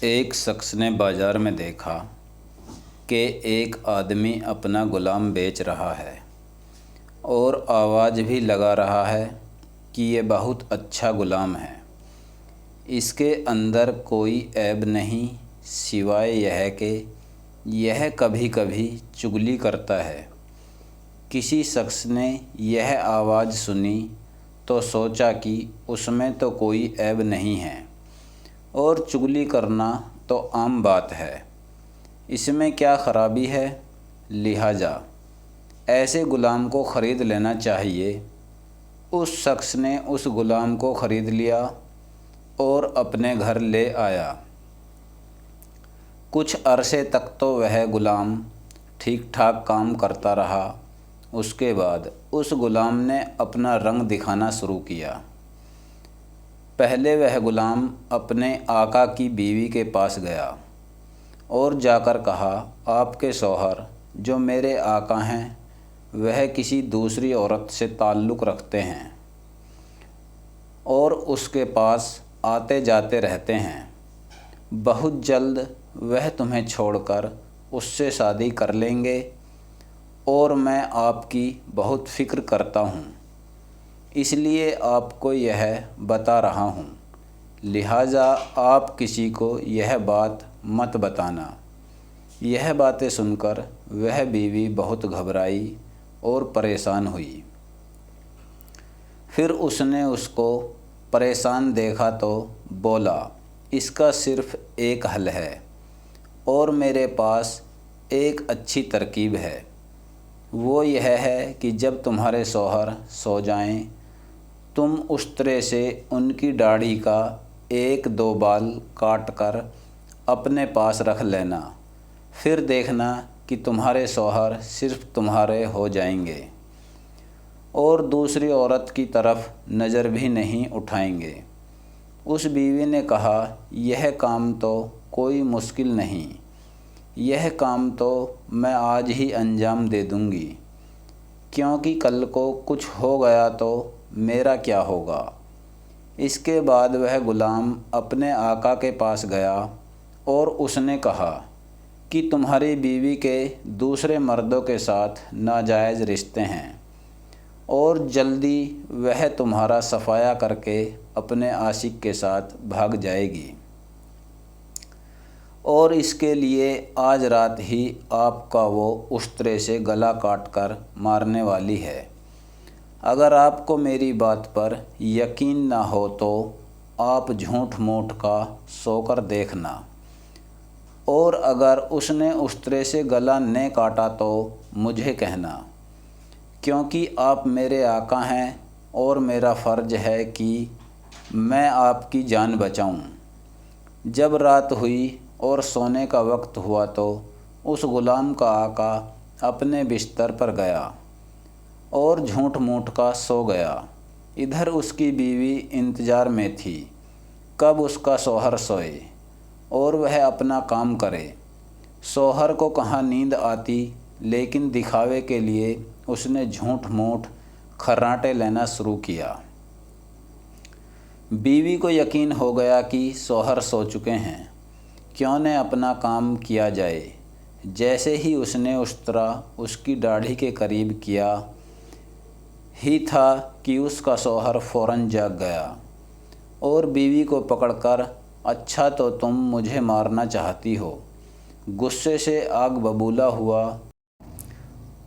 ایک شخص نے بازار میں دیکھا کہ ایک آدمی اپنا غلام بیچ رہا ہے اور آواز بھی لگا رہا ہے کہ یہ بہت اچھا غلام ہے، اس کے اندر کوئی عیب نہیں سوائے یہ کہ یہ کبھی کبھی چغلی کرتا ہے۔ کسی شخص نے یہ آواز سنی تو سوچا کہ اس میں تو کوئی عیب نہیں ہے اور چغلی کرنا تو عام بات ہے، اس میں کیا خرابی ہے، لہٰذا ایسے غلام کو خرید لینا چاہیے۔ اس شخص نے اس غلام کو خرید لیا اور اپنے گھر لے آیا۔ کچھ عرصے تک تو وہ غلام ٹھیک ٹھاک کام کرتا رہا۔ اس کے بعد اس غلام نے اپنا رنگ دکھانا شروع کیا۔ پہلے وہ غلام اپنے آقا کی بیوی کے پاس گیا اور جا کر کہا، آپ کے شوہر جو میرے آقا ہیں وہ کسی دوسری عورت سے تعلق رکھتے ہیں اور اس کے پاس آتے جاتے رہتے ہیں، بہت جلد وہ تمہیں چھوڑ کر اس سے شادی کر لیں گے اور میں آپ کی بہت فکر کرتا ہوں، اس لیے آپ کو یہ بتا رہا ہوں، لہٰذا آپ کسی کو یہ بات مت بتانا۔ یہ باتیں سن کر وہ بیوی بہت گھبرائی اور پریشان ہوئی۔ پھر اس نے اس کو پریشان دیکھا تو بولا، اس کا صرف ایک حل ہے اور میرے پاس ایک اچھی ترکیب ہے، وہ یہ ہے کہ جب تمہارے شوہر سو جائیں تم اشترے سے ان کی داڑھی کا ایک دو بال کاٹ کر اپنے پاس رکھ لینا، پھر دیکھنا کہ تمہارے شوہر صرف تمہارے ہو جائیں گے اور دوسری عورت کی طرف نظر بھی نہیں اٹھائیں گے۔ اس بیوی نے کہا، یہ کام تو کوئی مشکل نہیں، یہ کام تو میں آج ہی انجام دے دوں گی، کیونکہ کل کو کچھ ہو گیا تو میرا کیا ہوگا۔ اس کے بعد وہ غلام اپنے آقا کے پاس گیا اور اس نے کہا کہ تمہاری بیوی کے دوسرے مردوں کے ساتھ ناجائز رشتے ہیں اور جلدی وہ تمہارا صفایا کر کے اپنے عاشق کے ساتھ بھاگ جائے گی اور اس کے لیے آج رات ہی آپ کا وہ اشترے سے گلا کاٹ کر مارنے والی ہے۔ اگر آپ کو میری بات پر یقین نہ ہو تو آپ جھوٹ موٹ کا سو کر دیکھنا، اور اگر اس نے اشترے سے گلا نہ کاٹا تو مجھے کہنا، کیونکہ آپ میرے آقا ہیں اور میرا فرض ہے کہ میں آپ کی جان بچاؤں۔ جب رات ہوئی اور سونے کا وقت ہوا تو اس غلام کا آقا اپنے بستر پر گیا اور جھوٹ موٹ کا سو گیا۔ ادھر اس کی بیوی انتظار میں تھی کب اس کا شوہر سوئے اور وہ اپنا کام کرے۔ شوہر کو کہاں نیند آتی، لیکن دکھاوے کے لیے اس نے جھوٹ موٹ خراٹے لینا شروع کیا۔ بیوی کو یقین ہو گیا کہ شوہر سو چکے ہیں، کیوں نہ اپنا کام کیا جائے۔ جیسے ہی اس نے اشترا اس کی داڑھی کے قریب کیا ہی تھا کہ اس کا شوہر فوراً جاگ گیا اور بیوی کو پکڑ کر، اچھا تو تم مجھے مارنا چاہتی ہو، غصے سے آگ ببولا ہوا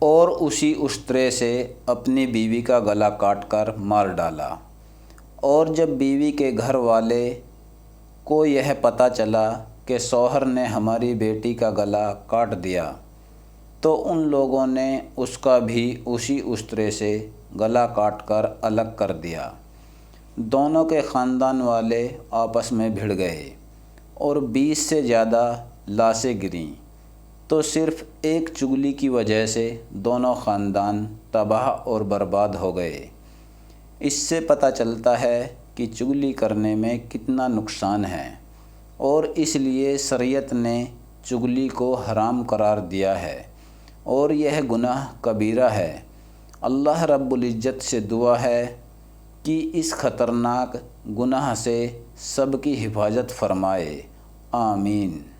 اور اسی اشترے سے اپنی بیوی کا گلا کاٹ کر مار ڈالا۔ اور جب بیوی کے گھر والے کو یہ پتہ چلا کہ شوہر نے ہماری بیٹی کا گلا کاٹ دیا تو ان لوگوں نے اس کا بھی اسی اشترے سے گلا کاٹ کر الگ کر دیا۔ دونوں کے خاندان والے آپس میں بھڑ گئے اور 20 سے زیادہ لاشیں گریں، تو صرف ایک چغلی کی وجہ سے دونوں خاندان تباہ اور برباد ہو گئے۔ اس سے پتہ چلتا ہے کہ چغلی کرنے میں کتنا نقصان ہے اور اس لیے شریعت نے چغلی کو حرام قرار دیا ہے اور یہ گناہ کبیرہ ہے۔ اللہ رب العزت سے دعا ہے کہ اس خطرناک گناہ سے سب کی حفاظت فرمائے۔ آمین۔